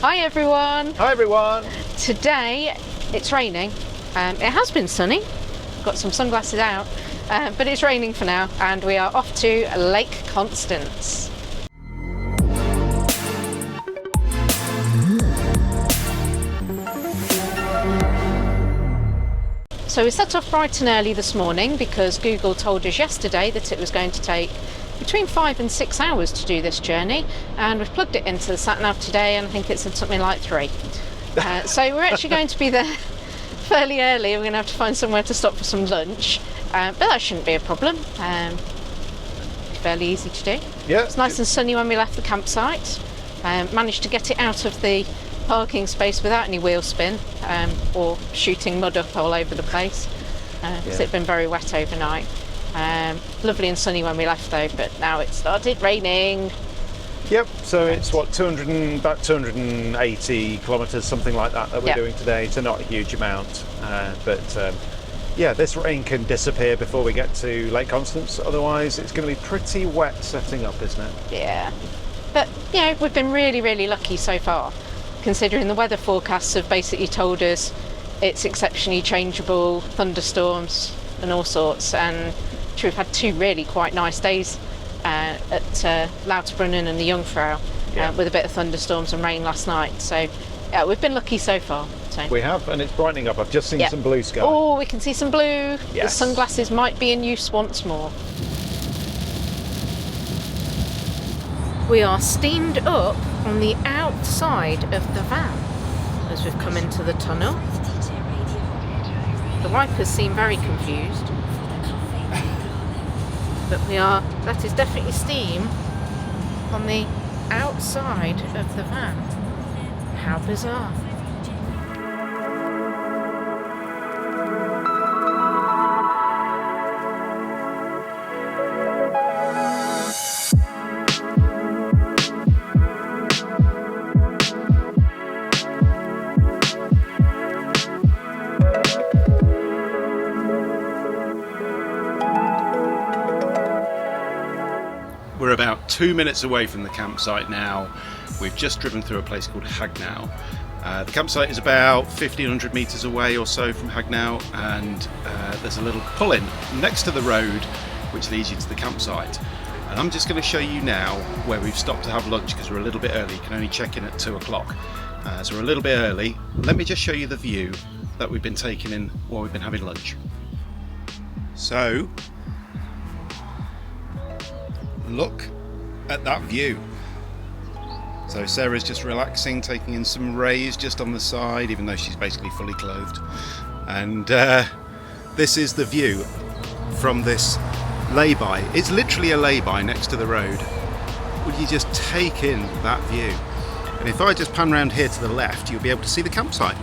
Hi everyone! Hi everyone! Today it's raining. It has been sunny, got some sunglasses out, but it's raining for now and we are off to Lake Constance. So we set off bright and early this morning because Google told us yesterday that it was going to take between 5 and 6 hours to do this journey, and we've plugged it into the sat-nav today and I think it said something like 3. So we're actually going to be there fairly early. We're going to have to find somewhere to stop for some lunch, but that shouldn't be a problem. Fairly easy to do. Yeah. It's nice and sunny when we left the campsite. Managed to get it out of the parking space without any wheel spin or shooting mud up all over the place because it'd been very wet overnight. Lovely and sunny when we left though, but now it started raining. Yep, so it's what, about 280 kilometres, something like that we're doing today, so not a huge amount. But this rain can disappear before we get to Lake Constance, otherwise it's going to be pretty wet setting up, isn't it? Yeah, but we've been really lucky so far, considering the weather forecasts have basically told us it's exceptionally changeable, thunderstorms and all sorts, and we've had 2 really quite nice days at Lauterbrunnen and the Jungfrau with a bit of thunderstorms and rain last night, so yeah, we've been lucky so far. So. We have, and it's brightening up. I've just seen some blue sky. Oh, we can see some blue. Yes. The sunglasses might be in use once more. We are steamed up on the outside of the van as we've come into the tunnel. The wipers seem very confused, but that is definitely steam on the outside of the van. How bizarre. We're about 2 minutes away from the campsite now. We've just driven through a place called Hagnau. The campsite is about 1,500 metres away or so from Hagnau, and there's a little pull-in next to the road which leads you to the campsite. And I'm just going to show you now where we've stopped to have lunch because we're a little bit early. You can only check in at 2 o'clock. So we're a little bit early. Let me just show you the view that we've been taking in while we've been having lunch. So, look at that view. So Sarah's just relaxing, taking in some rays just on the side, even though she's basically fully clothed. And this is the view from this lay-by. It's literally a lay-by next to the road. Would you just take in that view? And if I just pan around here to the left, you'll be able to see the campsite.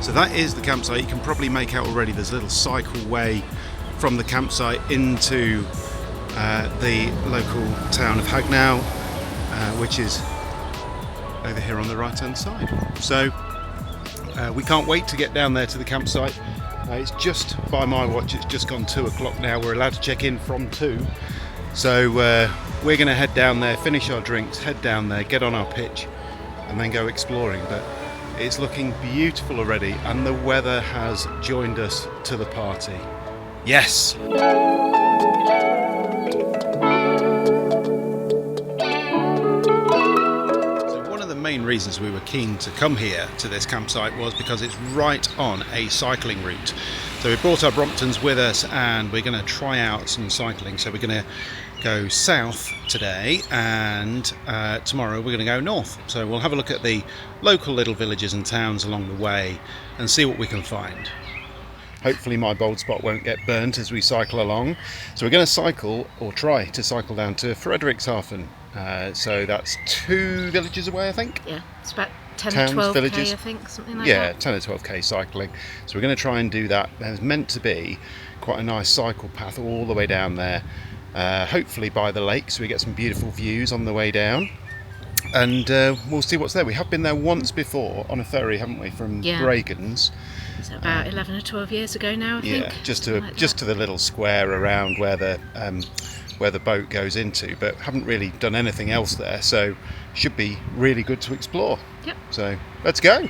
So that is the campsite. You can probably make out already there's a little cycle way from the campsite into the local town of Hagnau, which is over here on the right hand side. So we can't wait to get down there to the campsite. It's just, by my watch, it's just gone 2 o'clock now. We're allowed to check in from 2. So we're going to head down there, finish our drinks, head down there, get on our pitch and then go exploring. But it's looking beautiful already and the weather has joined us to the party. Yes! Main reasons we were keen to come here to this campsite was because it's right on a cycling route. So we brought our Bromptons with us and we're going to try out some cycling. So we're going to go south today and tomorrow we're going to go north. So we'll have a look at the local little villages and towns along the way and see what we can find. Hopefully my bold spot won't get burnt as we cycle along. So we're going to cycle, or try to cycle down to Friedrichshafen. So that's 2 villages away, I think. Yeah, it's about 10 or 12 villages. I think, something like that. Yeah, 10 or 12k cycling. So we're going to try and do that. There's meant to be quite a nice cycle path all the way down there. Hopefully by the lake, so we get some beautiful views on the way down. And we'll see what's there. We have been there once before on a ferry, haven't we, from Bregenz. Is it about 11 or 12 years ago now, I think? Yeah, just to the little square around where the where the boat goes into, but haven't really done anything else there, so should be really good to explore. Yep. So let's go.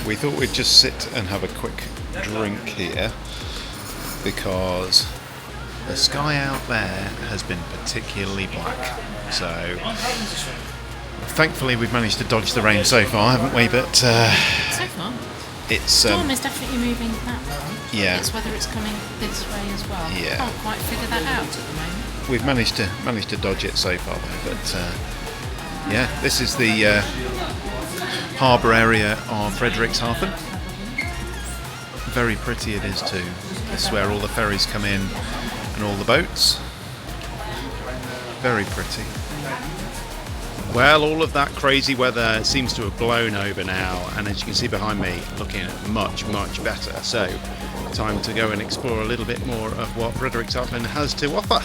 We thought we'd just sit and have a quick drink here because the sky out there has been particularly black. So thankfully we've managed to dodge the rain so far, haven't we? But So far, it's storm is definitely moving that way. Yeah. It's whether it's coming this way as well. Yeah. Can't quite figure that out at the moment. we've managed to dodge it so far though. But yeah, this is the harbour area of Friedrichshafen. Very pretty it is too. This is where all the ferries come in and all the boats. Very pretty. Well, all of that crazy weather seems to have blown over now, and as you can see behind me, looking much, much better. So, time to go and explore a little bit more of what Friedrichshafen has to offer.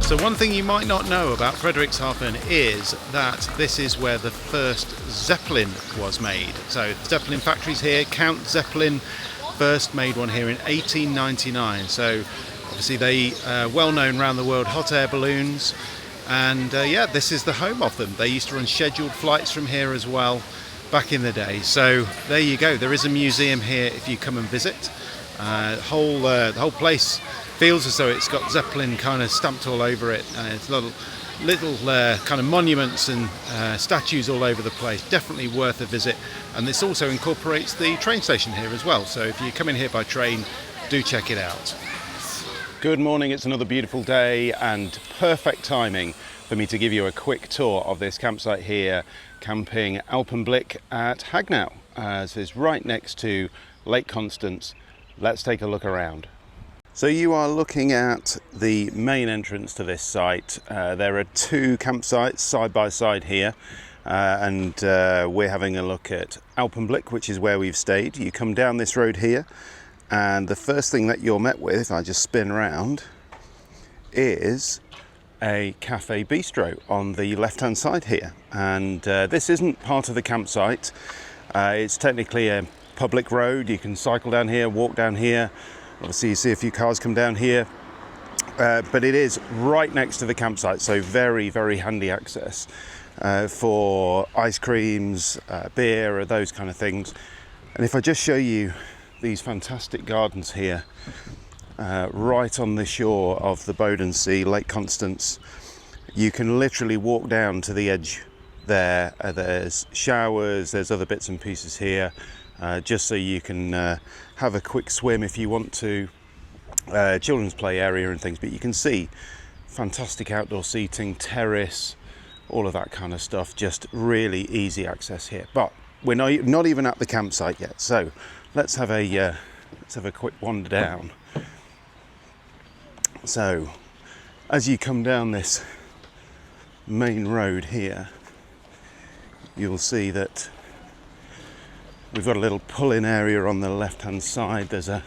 So one thing you might not know about Friedrichshafen is that this is where the first Zeppelin was made. So Zeppelin factories here. Count Zeppelin first made one here in 1899. So obviously they well known around the world hot air balloons, and yeah, this is the home of them. They used to run scheduled flights from here as well back in the day. So there you go. There is a museum here if you come and visit. The whole place feels as though it's got Zeppelin kind of stamped all over it. It's little kind of monuments and statues all over the place. Definitely worth a visit. And this also incorporates the train station here as well. So if you come in here by train, do check it out. Good morning, it's another beautiful day and perfect timing for me to give you a quick tour of this campsite here, camping Alpenblick at Hagnau. This is right next to Lake Constance. Let's take a look around. So you are looking at the main entrance to this site. There are two campsites side by side here, and we're having a look at Alpenblick, which is where we've stayed. You come down this road here, and the first thing that you're met with, if I just spin around, is a cafe bistro on the left hand side here. And this isn't part of the campsite. It's technically a public road. You can cycle down here, walk down here. Obviously you see a few cars come down here, but it is right next to the campsite, so very, very handy access for ice creams, beer, or those kind of things. And if I just show you these fantastic gardens here, right on the shore of the Boden Sea, Lake Constance, you can literally walk down to the edge there. There's showers, there's other bits and pieces here, just so you can have a quick swim if you want to, children's play area and things. But you can see fantastic outdoor seating, terrace, all of that kind of stuff. Just really easy access here. But we're not even at the campsite yet, so let's have a quick wander down. So as you come down this main road here, you'll see that we've got a little pull-in area on the left-hand side. There's a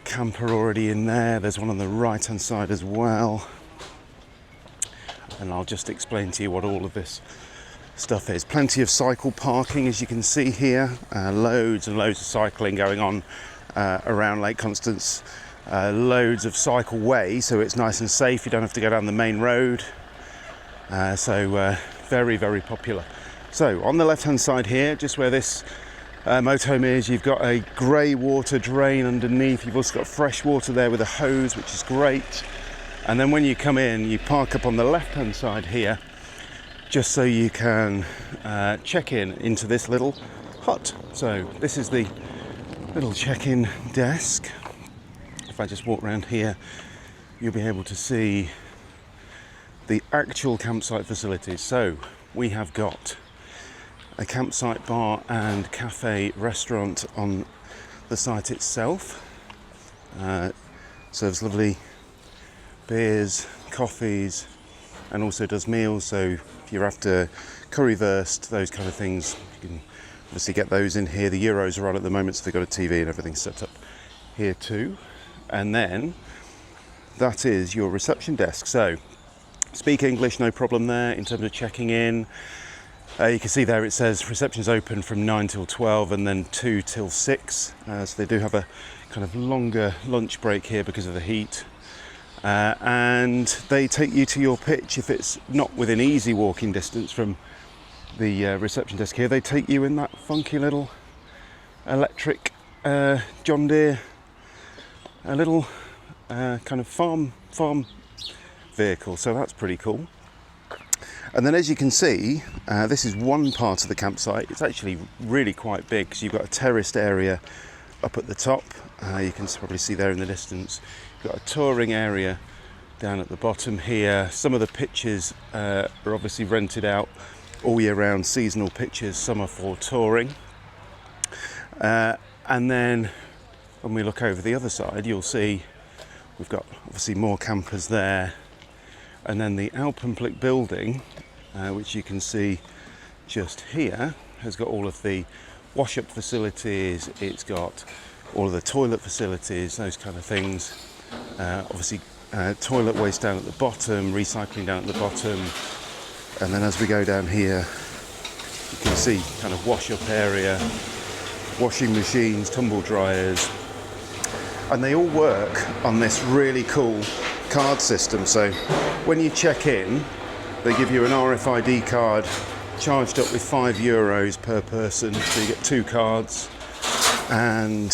camper already in there. There's one on the right-hand side as well. And I'll just explain to you what all of this stuff is. Plenty of cycle parking, as you can see here. Loads and loads of cycling going on around Lake Constance. Loads of cycle way, so it's nice and safe. You don't have to go down the main road. So very, very popular. So on the left hand side here, just where this motorhome is, you've got a grey water drain underneath. You've also got fresh water there with a hose, which is great. And then when you come in, you park up on the left hand side here, just so you can check in into this little hut. So this is the little check-in desk. If I just walk around here, you'll be able to see the actual campsite facilities. So we have got a campsite bar and cafe restaurant on the site itself. Serves lovely beers, coffees, and also does meals. So if you're after currywurst, those kind of things, you can obviously get those in here. The Euros are on at the moment, so they've got a TV and everything set up here too. And then that is your reception desk. So speak English, no problem there in terms of checking in. You can see there it says reception's open from 9 till 12 and then 2 till 6. So they do have a kind of longer lunch break here because of the heat. And they take you to your pitch if it's not within easy walking distance from the reception desk here. They take you in that funky little electric John Deere, a little kind of farm vehicle, so that's pretty cool. And then as you can see, this is one part of the campsite. It's actually really quite big because you've got a terraced area up at the top. You can probably see there in the distance. You've got a touring area down at the bottom here. Some of the pitches are obviously rented out all year round, seasonal pitches. Some are for touring. And then when we look over the other side, you'll see we've got obviously more campers there. And then the Alpenblick building, which you can see just here, has got all of the wash-up facilities. It's got all of the toilet facilities, those kind of things. Obviously toilet waste down at the bottom, recycling down at the bottom. And then as we go down here, you can see kind of wash-up area, washing machines, tumble dryers. And they all work on this really cool card system. So when you check in, they give you an RFID card charged up with €5 per person, so you get 2 cards. And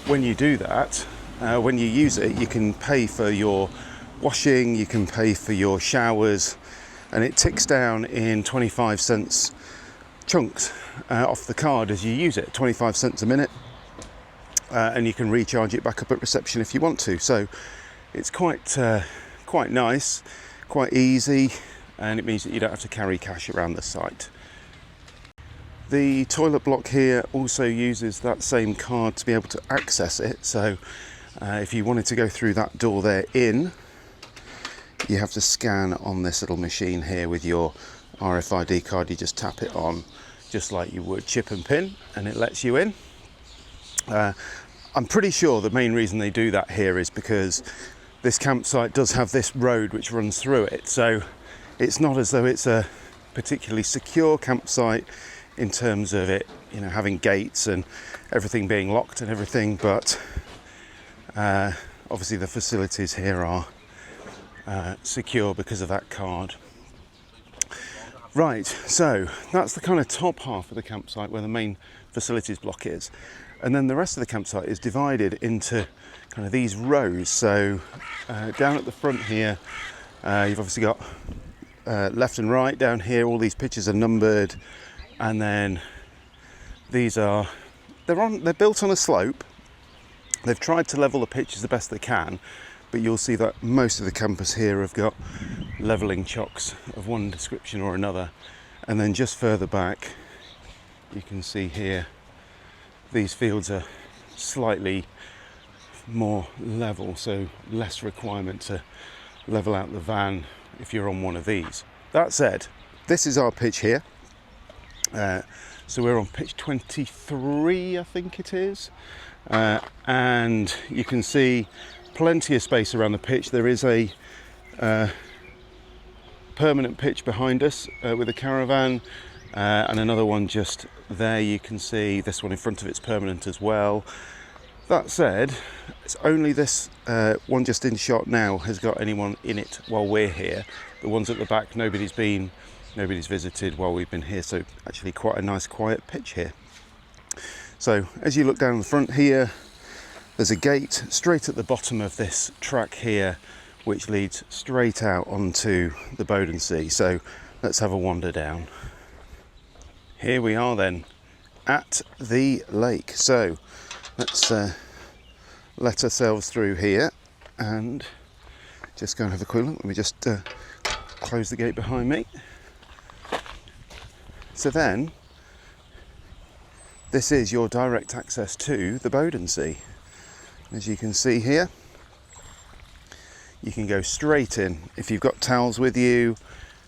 when you do that, when you use it, you can pay for your washing, you can pay for your showers, and it ticks down in 25 cents chunks off the card as you use it, 25 cents a minute. And you can recharge it back up at reception if you want to. So it's quite nice, quite easy, and it means that you don't have to carry cash around the site. The toilet block here also uses that same card to be able to access it. So if you wanted to go through that door there in, you have to scan on this little machine here with your RFID card. You just tap it on just like you would chip and pin, and it lets you in. I'm pretty sure the main reason they do that here is because this campsite does have this road which runs through it, so it's not as though it's a particularly secure campsite in terms of it, you know, having gates and everything being locked and everything, but obviously the facilities here are secure because of that card. Right, so that's the kind of top half of the campsite where the main facilities block is. And then the rest of the campsite is divided into kind of these rows. So down at the front here, you've obviously got left and right. Down here, all these pitches are numbered. And then these are, they're built on a slope. They've tried to level the pitches the best they can, but you'll see that most of the campers here have got levelling chocks of one description or another. And then just further back, you can see here, these fields are slightly more level, so less requirement to level out the van if you're on one of these. That said, this is our pitch here. So we're on pitch 23, I think it is. And you can see plenty of space around the pitch. There is a permanent pitch behind us with a caravan. And another one just there. You can see this one in front of it's permanent as well. That said, it's only this one just in shot now has got anyone in it while we're here. The ones at the back, nobody's visited while we've been here, so actually quite a nice quiet pitch here. So as you look down the front here, there's a gate straight at the bottom of this track here which leads straight out onto the Bodensee. So let's have a wander down. Here we are then at the lake. So let's let ourselves through here and just go and have a quick look. Let me just close the gate behind me. So then, this is your direct access to the Bodensee. As you can see here, you can go straight in. If you've got towels with you,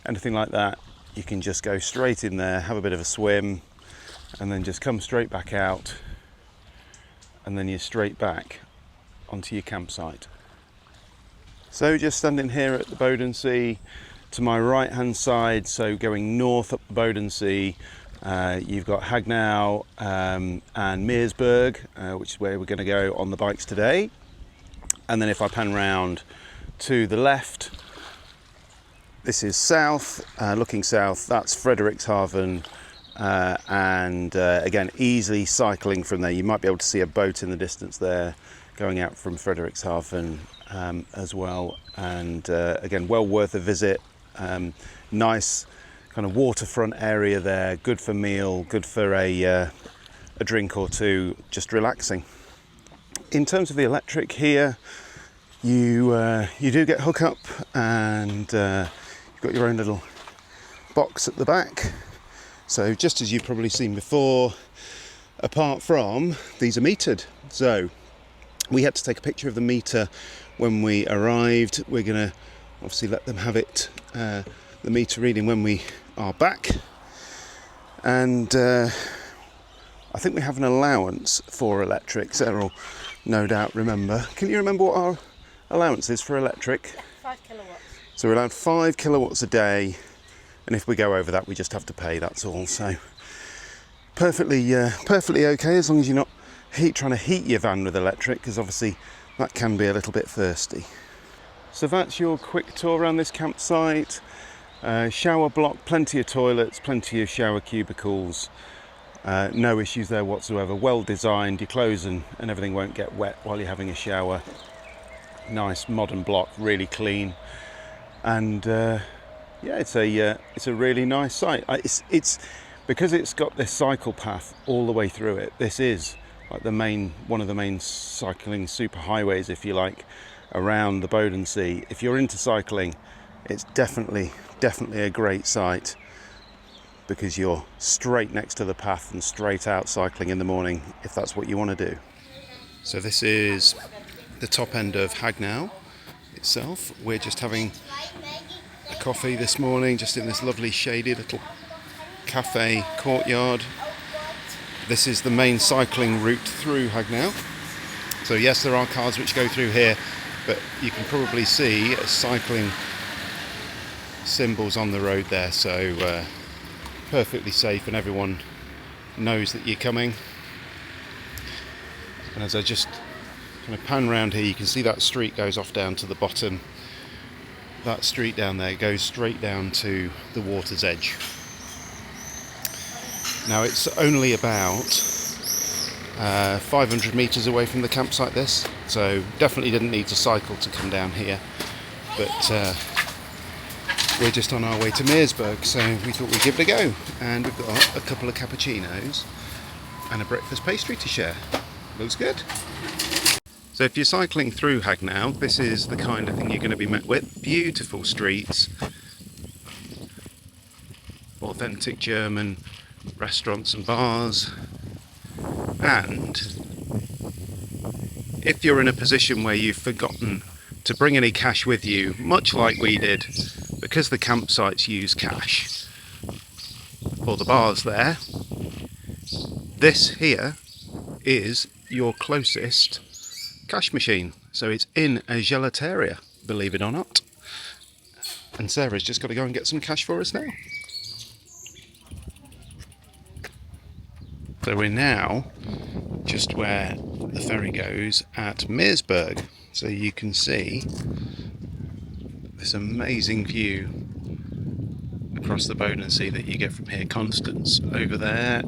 anything like that, you can just go straight in there, have a bit of a swim, and then just come straight back out, and then you're straight back onto your campsite. So just standing here at the Bodensee, to my right hand side, so going north up the Bodensee, you've got Hagnau and Meersburg, which is where we're going to go on the bikes today. And then if I pan round to the left, this is south, looking south, that's Friedrichshafen, and again, easily cycling from there. You might be able to see a boat in the distance there going out from Friedrichshafen as well, and again, well worth a visit. Nice kind of waterfront area there, good for meal, good for a drink or two, just relaxing. In terms of the electric here, you do get hook up, and you've got your own little box at the back. So just as you've probably seen before, apart from these are metered. So we had to take a picture of the meter when we arrived. We're going to obviously let them have it, the meter reading, when we are back. And I think we have an allowance for electric. Sarah will no doubt remember. Can you remember what our allowance is for electric? 5 kilowatts. So we're allowed 5 kilowatts a day, and if we go over that we just have to pay, that's all. So perfectly okay, as long as you're not trying to heat your van with electric, because obviously that can be a little bit thirsty. So that's your quick tour around this campsite. Shower block, plenty of toilets, plenty of shower cubicles, no issues there whatsoever. Well designed, your clothes and everything won't get wet while you're having a shower. Nice modern block, really clean, and yeah, it's a really nice site. It's because it's got this cycle path all the way through it. This is like one of the main cycling super highways, if you like, around the Bodensee. If you're into cycling, it's definitely a great site, because you're straight next to the path and straight out cycling in the morning, if that's what you want to do. So this is the top end of Hagnau itself. We're just having a coffee this morning, just in this lovely shady little cafe courtyard. This is the main cycling route through Hagnau. So yes, there are cars which go through here, but you can probably see cycling symbols on the road there, so perfectly safe, and everyone knows that you're coming. And as I just kind of pan round here, you can see that street goes off down to the bottom. That street down there goes straight down to the water's edge. Now it's only about 500 metres away from the campsite, this, so definitely didn't need to cycle to come down here, but we're just on our way to Meersburg, so we thought we'd give it a go, and we've got a couple of cappuccinos and a breakfast pastry to share. Looks good. So if you're cycling through Hagnau, this is the kind of thing you're going to be met with. Beautiful streets, authentic German restaurants and bars, and if you're in a position where you've forgotten to bring any cash with you, much like we did, because the campsites use cash for the bars there, this here is your closest cash machine. So it's in a gelateria, believe it or not. And Sarah's just got to go and get some cash for us now. So we're now just where the ferry goes at Meersburg. So you can see this amazing view across the Bodensee that you get from here. Constance over there,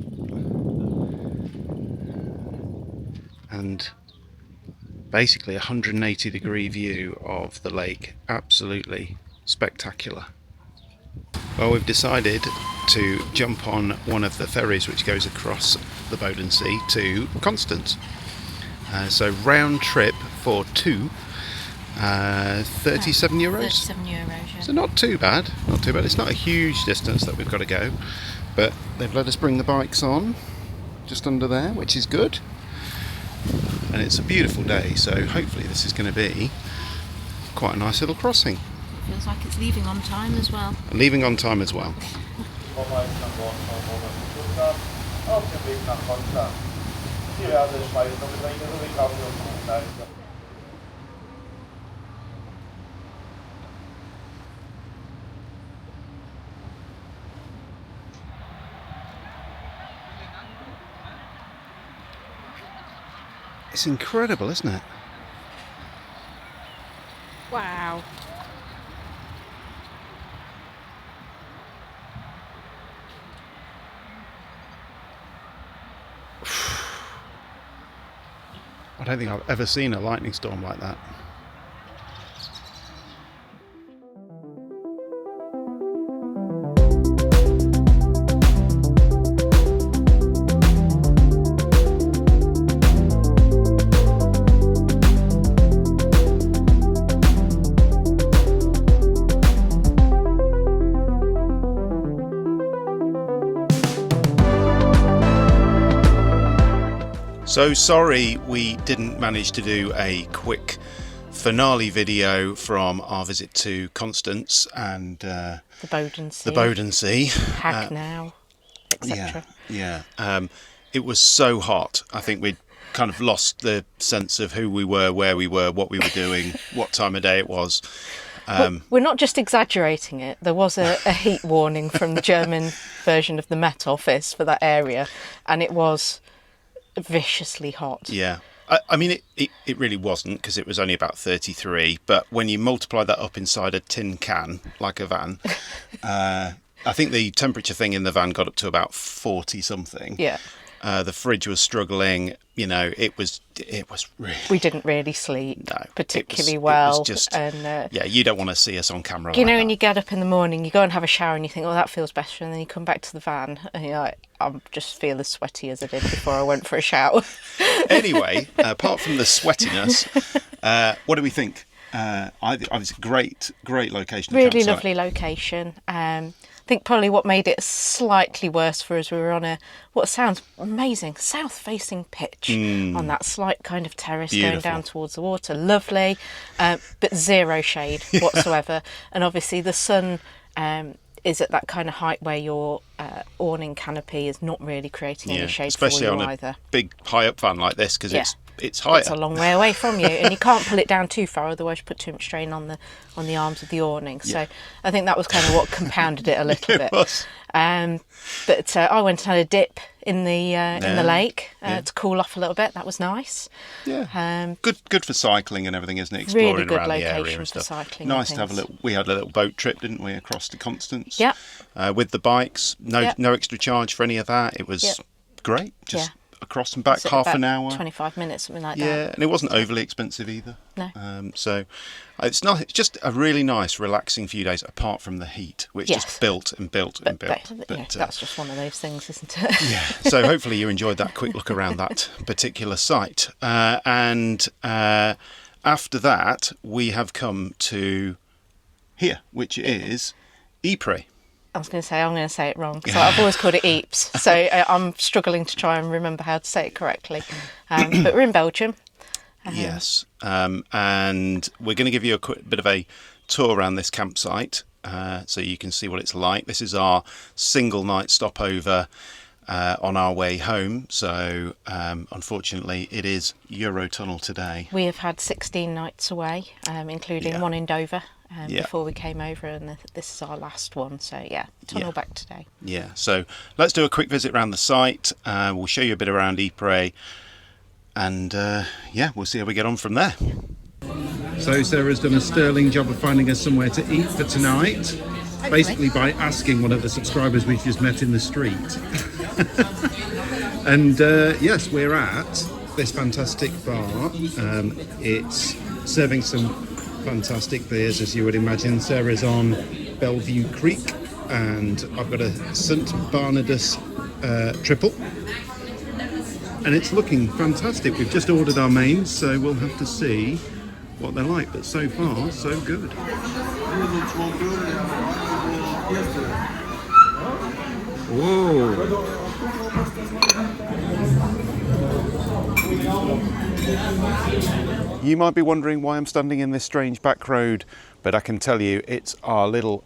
and basically a 180-degree view of the lake. Absolutely spectacular. Well, we've decided to jump on one of the ferries which goes across the Bodensee to Constance. So round trip for two, 37 euros. 37 euros, yeah. So not too bad, not too bad. It's not a huge distance that we've got to go, but they've let us bring the bikes on just under there, which is good. And it's a beautiful day, so hopefully this is going to be quite a nice little crossing. Feels like it's leaving on time as well. Leaving on time as well. It's incredible, isn't it? Wow. I don't think I've ever seen a lightning storm like that. So sorry we didn't manage to do a quick finale video from our visit to Constance and The Bodensee. the Bodensee. Hagnau, etc. Yeah. It was so hot. I think we'd kind of lost the sense of who we were, where we were, what we were doing, what time of day it was. We're not just exaggerating it. There was a heat warning from the German version of the Met Office for that area, and it was viciously hot. Yeah. I mean, it really wasn't, because it was only about 33, but when you multiply that up inside a tin can, like a van, I think the temperature thing in the van got up to about 40 something. Yeah. The fridge was struggling, you know, it was really... We didn't really sleep particularly it well. was just, and yeah, you don't want to see us on camera you like know, that. when you get up in the morning, you go and have a shower and you think, oh, that feels better, and then you come back to the van and you're like, I just feel as sweaty as I did before I went for a shower. Anyway, apart from the sweatiness, what do we think? It's a great location. Really campsite. lovely location. I think probably what made it slightly worse for us, we were on what sounds amazing, south-facing pitch on that slight kind of terrace going down towards the water. Lovely, but zero shade whatsoever. And obviously the sun is at that kind of height where your awning canopy is not really creating any shade especially for you on either. a big high-up van like this, because it's higher. It's a long way away from you, and you can't pull it down too far, otherwise you put too much strain on the arms of the awning. So I think that was kind of what compounded it a little bit. Was. But I went and had a dip in the lake to cool off a little bit. That was nice. Yeah. Good for cycling and everything, isn't it? Exploring really good around the area location and for stuff. cycling. Nice and to have a things. little. We had a little boat trip, didn't we, across to Constance? Yeah. With the bikes, no extra charge for any of that. It was great. Just across and back, So half about an hour. 25 minutes, something like that. Yeah, and it wasn't overly expensive either. No. So it's not. It's just a really nice, relaxing few days, apart from the heat, which just built and built and built. But that's just one of those things, isn't it? Yeah. So hopefully you enjoyed that quick look around that particular site. And after that, we have come to here, which is Ypres. I was going to say, I'm going to say it wrong, because I've always called it Ypres, so I'm struggling to try and remember how to say it correctly. But we're in Belgium. Yes, and we're going to give you a quick bit of a tour around this campsite, so you can see what it's like. This is our single night stopover on our way home, so unfortunately it is Eurotunnel today. We have had 16 nights away, including one in Dover. Before we came over, and this is our last one, so tunnel back today. Yeah, so let's do a quick visit around the site. We'll show you a bit around Ypres, and we'll see how we get on from there. So Sarah's done a sterling job of finding us somewhere to eat for tonight, basically by asking one of the subscribers we've just met in the street. And yes, we're at this fantastic bar. It's serving some fantastic beers, as you would imagine. Sarah's on Bellevue Creek, and I've got a St Barnabas triple, and it's looking fantastic. We've just ordered our mains, so we'll have to see what they're like, but so far so good. You might be wondering why I'm standing in this strange back road, but I can tell you it's our little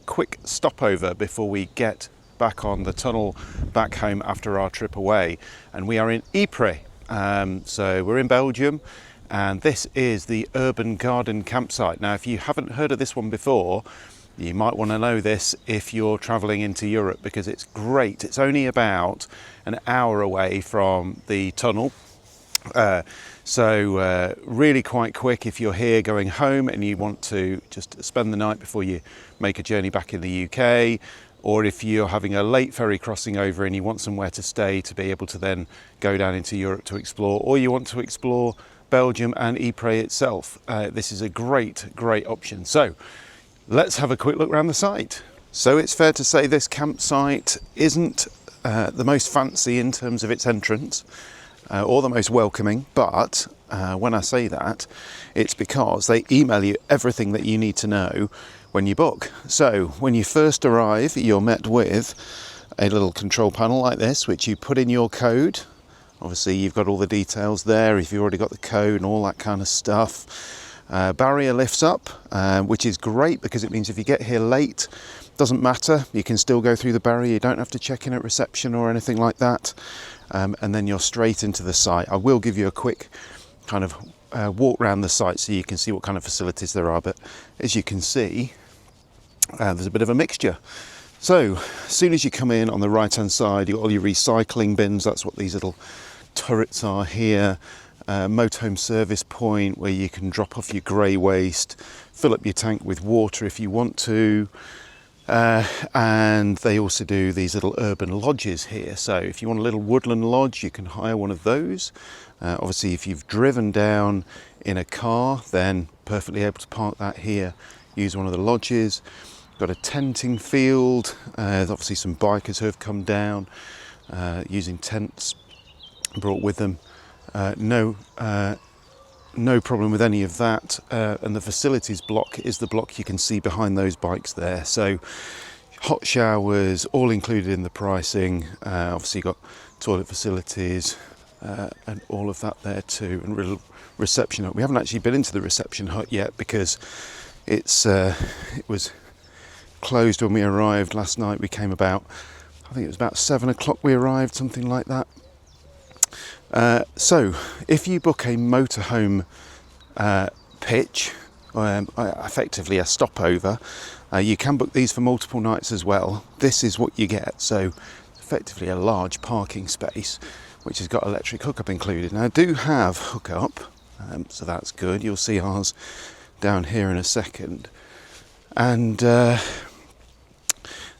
quick stopover before we get back on the tunnel back home after our trip away. And we are in Ypres, so we're in Belgium, and this is the Urban Garden campsite. Now, if you haven't heard of this one before, you might want to know this if you're travelling into Europe, because it's great. It's only about an hour away from the tunnel. So really quite quick if you're here going home and you want to just spend the night before you make a journey back in the UK, or if you're having a late ferry crossing over and you want somewhere to stay to be able to then go down into Europe to explore, or you want to explore Belgium and Ypres itself. This is a great option. So let's have a quick look around the site. So it's fair to say this campsite isn't the most fancy in terms of its entrance, or the most welcoming, but when I say that, it's because they email you everything that you need to know when you book. So when you first arrive, you're met with a little control panel like this, which you put in your code. Obviously you've got all the details there if you've already got the code and all that kind of stuff. Barrier lifts up, which is great because it means if you get here late, doesn't matter, you can still go through the barrier. You don't have to check in at reception or anything like that. And then you're straight into the site. I will give you a quick kind of walk around the site so you can see what kind of facilities there are, but as you can see, there's a bit of a mixture. So as soon as you come in on the right hand side, you've got all your recycling bins. That's what these little turrets are here. Motorhome service point where you can drop off your grey waste, fill up your tank with water if you want to. And they also do these little urban lodges here. So if you want a little woodland lodge, you can hire one of those. Obviously, if you've driven down in a car, then perfectly able to park that here, use one of the lodges. Got a tenting field. There's obviously some bikers who have come down using tents brought with them. No problem with any of that, and the facilities block is the block you can see behind those bikes there. So hot showers all included in the pricing. Obviously got toilet facilities and all of that there too, and reception hut. We haven't actually been into the reception hut yet because it was closed when we arrived last night. We came about, I think it was about 7 o'clock we arrived, something like that. So if you book a motorhome pitch, effectively a stopover, you can book these for multiple nights as well. This is what you get. So effectively a large parking space which has got electric hookup included. Now I do have hookup, so that's good. You'll see ours down here in a second. And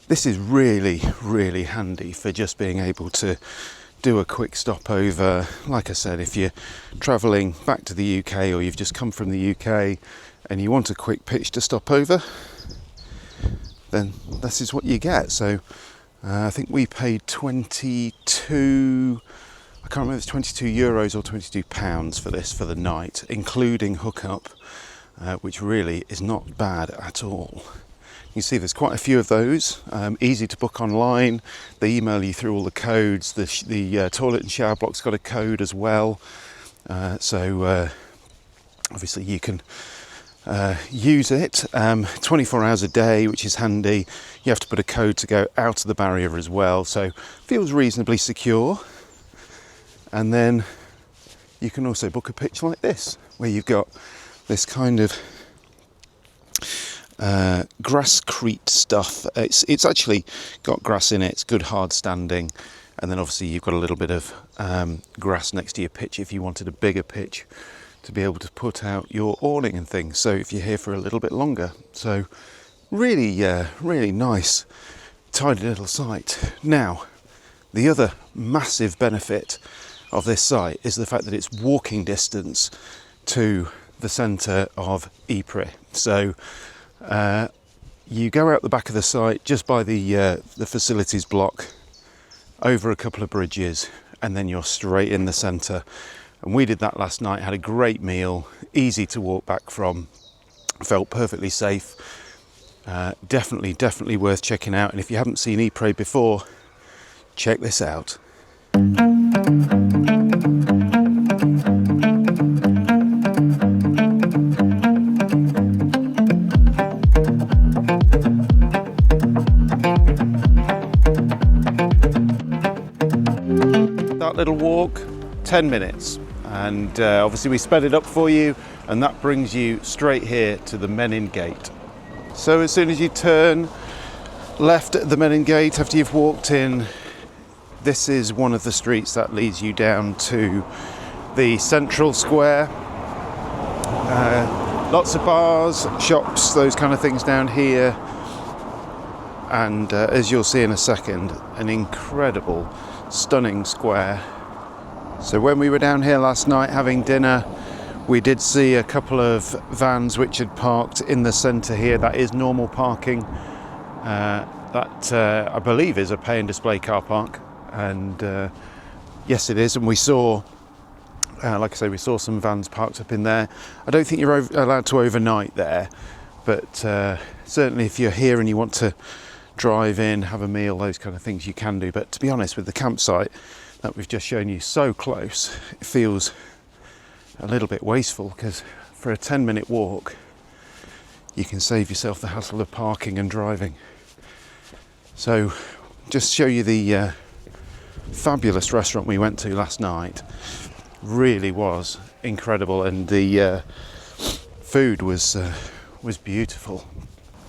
this is really handy for just being able to do a quick stopover. Like I said, if you're travelling back to the UK or you've just come from the UK and you want a quick pitch to stop over, then this is what you get. So I think we paid 22, I can't remember if it's 22 euros or 22 pounds for this for the night, including hookup, which really is not bad at all. You see there's quite a few of those, easy to book online. They email you through all the codes. The toilet and shower block's got a code as well. So obviously you can use it 24 hours a day, which is handy. You have to put a code to go out of the barrier as well. So feels reasonably secure. And then you can also book a pitch like this, where you've got this kind of grasscrete stuff. It's actually got grass in it. It's good hard standing, and then obviously you've got a little bit of grass next to your pitch if you wanted a bigger pitch to be able to put out your awning and things. So if you're here for a little bit longer, so really nice, tidy little site. Now, the other massive benefit of this site is the fact that it's walking distance to the centre of Ypres. So you go out the back of the site just by the facilities block, over a couple of bridges, and then you're straight in the centre. And we did that last night, had a great meal, easy to walk back from, felt perfectly safe. Definitely worth checking out. And if you haven't seen Ypres before, check this out. That little walk, 10 minutes. And obviously we sped it up for you, and that brings you straight here to the Menin Gate. So as soon as you turn left at the Menin Gate, after you've walked in, this is one of the streets that leads you down to the central square. Lots of bars, shops, those kind of things down here. And as you'll see in a second, an incredible, stunning square. So when we were down here last night having dinner, we did see a couple of vans which had parked in the centre here. That is normal parking. That I believe is a pay and display car park. And yes, it is. And we saw, like I say, we saw some vans parked up in there. I don't think you're allowed to overnight there, but certainly if you're here and you want to drive in, have a meal, those kind of things, you can do. But to be honest, with the campsite that we've just shown you so close, it feels a little bit wasteful, because for a 10-minute walk you can save yourself the hassle of parking and driving. So just show you the fabulous restaurant we went to last night. Really was incredible, and the food was beautiful.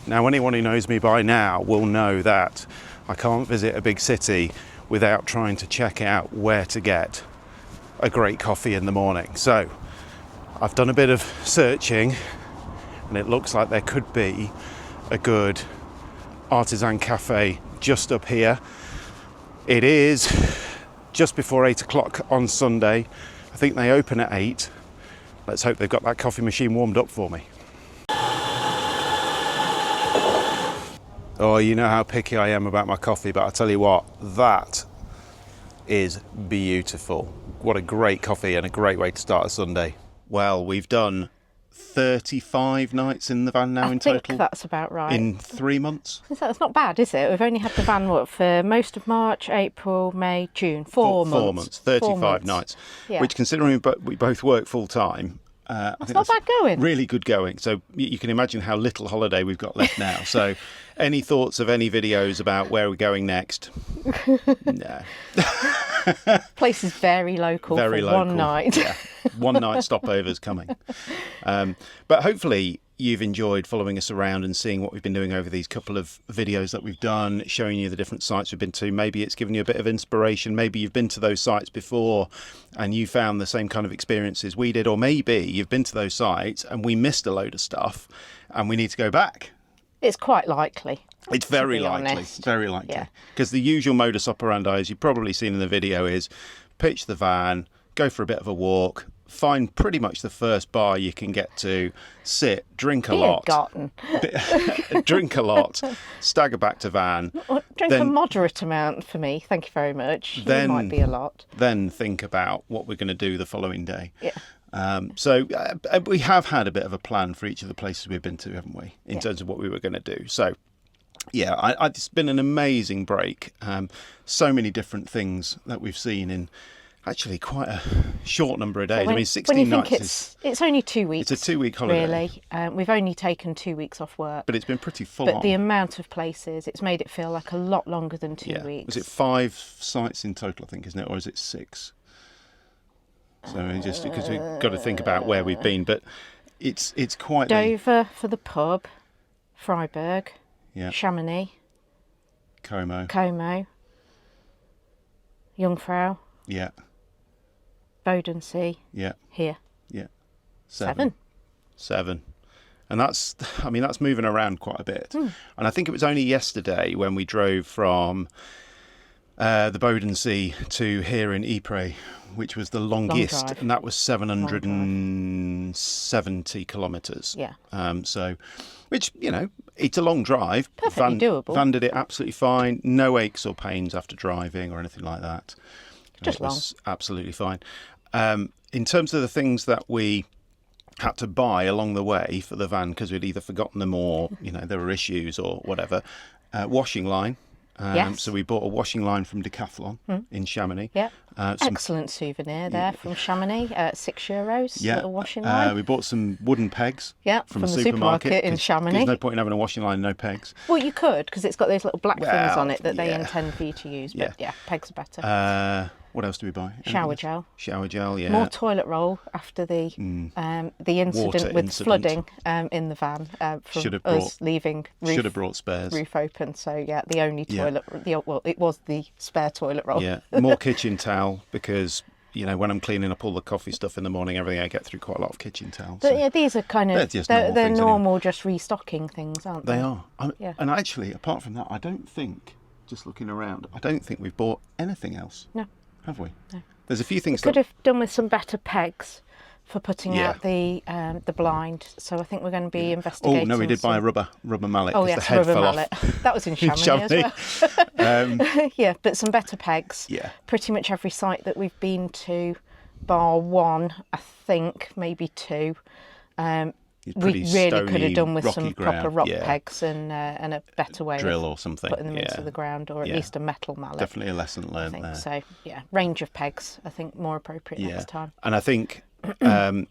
Now, anyone who knows me by now will know that I can't visit a big city without trying to check out where to get a great coffee in the morning. So I've done a bit of searching, and it looks like there could be a good artisan cafe just up here. It is just before 8 o'clock on Sunday. I think they open at 8. Let's hope they've got that coffee machine warmed up for me. Oh, you know how picky I am about my coffee, but I tell you what, that is beautiful. What a great coffee and a great way to start a Sunday. Well, we've done 35 nights in the van now in total. I think that's about right. In 3 months. That's not bad, is it? We've only had the van, for most of March, April, May, June. 4 months. 4 months, 35 nights. Yeah. Which, considering we both work full time, that's not bad going. Really good going. So you can imagine how little holiday we've got left now. So any thoughts of any videos about where we're going next? No. Place is very local. Very for local. One night. Yeah. One night stopovers coming. But hopefully you've enjoyed following us around and seeing what we've been doing over these couple of videos that we've done, showing you the different sites we've been to. Maybe it's given you a bit of inspiration. Maybe you've been to those sites before and you found the same kind of experiences we did. Or maybe you've been to those sites and we missed a load of stuff and we need to go back. It's quite likely. It's very likely. Honest. Very likely. Yeah. Because the usual modus operandi, as you've probably seen in the video, is pitch the van, go for a bit of a walk, find pretty much the first bar you can get to, sit, drink a lot, drink a lot, stagger back to van. Drink a moderate amount for me, thank you very much. It might be a lot. Then think about what we're going to do the following day. Yeah. So we have had a bit of a plan for each of the places we've been to, haven't we, in terms of what we were going to do. So yeah, it's been an amazing break. So many different things that we've seen in actually quite a short number of days. So 16 nights. It's only 2 weeks. It's a 2 week holiday. Really. We've only taken 2 weeks off work. But it's been pretty full on. But the amount of places, it's made it feel like a lot longer than 2 weeks. Was it 5 sites in total, I think, isn't it? Or is it 6? So just because we've got to think about where we've been. But it's quite... Dover for the pub, Freiburg, yeah. Chamonix, Como, Jungfrau, yeah, Bodensee, yeah, here. Yeah. 7. And that's moving around quite a bit. And I think it was only yesterday when we drove from the Bodensee to here in Ypres, which was the longest, and that was 770 kilometres. Yeah. So, which, it's a long drive. Perfectly doable. Van did it absolutely fine. No aches or pains after driving or anything like that. Just it was absolutely fine. In terms of the things that we had to buy along the way for the van because we'd either forgotten them or there were issues or whatever. Washing line. Yes. So we bought a washing line from Decathlon in Chamonix. Yeah. Some- Excellent souvenir there from Chamonix. €6. Yeah. Little washing line. We bought some wooden pegs. Yeah, from the a supermarket in 'cause Chamonix. There's no point in having a washing line and no pegs. Well, you could, because it's got those little black things on it that they yeah. intend for you to use. But yeah, pegs are better. What else do we buy? Shower gel. Shower gel, yeah. More toilet roll after the incident with flooding in the van from Should have us leaving Should have brought spares. roof open. So yeah, the only toilet. It was the spare toilet roll. Yeah, more kitchen towel because when I'm cleaning up all the coffee stuff in the morning, everything I get through quite a lot of kitchen towel. But yeah, these are kind of they're just normal they're things normal, just restocking things, aren't they? They are. Yeah. And actually, apart from that, I don't think. Just looking around, I don't think we've bought anything else. No. Have we? No. There's a few things Could have done with some better pegs for putting Yeah. out the blind. So I think we're going to be investigating. Oh no, we did buy a rubber mallet. Oh 'cause yes, the head rubber fell mallet. off. That was in Chamonix as well. Yeah, but some better pegs. Yeah. Pretty much every site that we've been to, bar one, I think, maybe two. We really could have done with some proper rock pegs and a better way drill of or something. putting them into the ground, or at least a metal mallet. Definitely a lesson I learned think there. so. Yeah, range of pegs. I think more appropriate next time. And I think when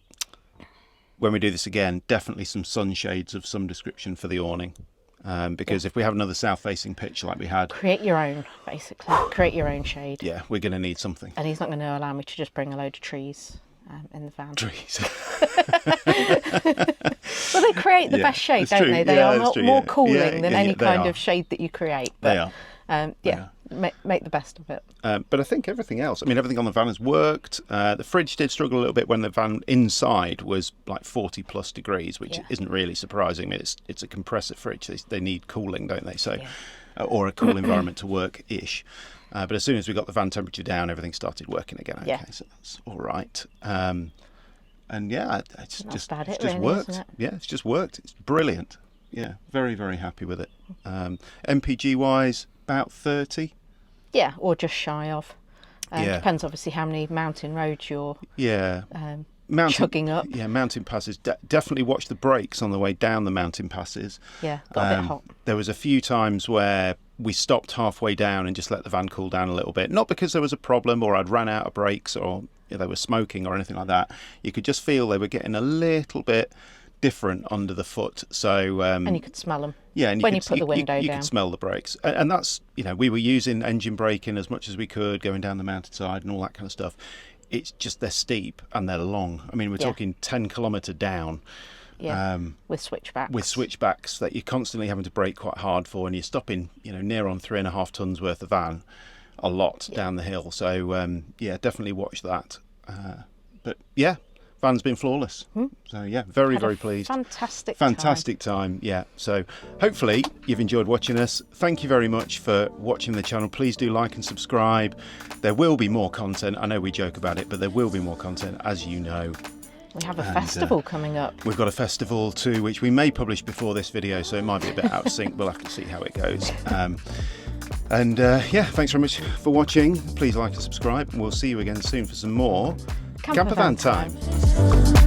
we do this again, definitely some sunshades of some description for the awning. Because if we have another south-facing pitch like we had, Create your own, basically. Create your own shade. yeah, we're going to need something. And he's not going to allow me to just bring a load of trees in the van. Trees. Well, they create the best shade, it's don't true. they? They Yeah, are that's true, more yeah. cooling Yeah, than yeah, any they kind are. of shade that you create. They But, are. make the best of it. But I think everything else, everything on the van has worked. The fridge did struggle a little bit when the van inside was like 40 plus degrees, which isn't really surprising. It's a compressor fridge. They need cooling, don't they? So, or a cool environment to work-ish. But as soon as we got the van temperature down, everything started working again. Okay, so that's all right. And yeah, it's just really, worked. isn't it? Yeah, it's just worked. It's brilliant. Yeah, very, very happy with it. MPG-wise, about 30. Yeah, or just shy of. Depends obviously how many mountain roads you're chugging up. Yeah, mountain passes. Definitely watch the brakes on the way down the mountain passes. Yeah, got a bit hot. There was a few times where we stopped halfway down and just let the van cool down a little bit. Not because there was a problem or I'd ran out of brakes or they were smoking or anything like that. You could just feel they were getting a little bit different under the foot. So and you could smell them. Yeah, and when you put the window you down. could smell the brakes, and that's we were using engine braking as much as we could, going down the mountainside and all that kind of stuff. It's just they're steep and they're long. We're talking 10-kilometre down. Yeah, with switchbacks. With switchbacks that you're constantly having to brake quite hard for, and you're stopping, near on 3.5 tons worth of van, a lot down the hill. So definitely watch that. But yeah, van's been flawless. So yeah, very pleased. Fantastic time. Yeah. So hopefully you've enjoyed watching us. Thank you very much for watching the channel. Please do like and subscribe. There will be more content. I know we joke about it, but there will be more content, as you know. We have a festival coming up. We've got a festival too, which we may publish before this video, so it might be a bit out of sync. We'll have to see how it goes. Thanks very much for watching. Please like and subscribe, and we'll see you again soon for some more Campervan Time.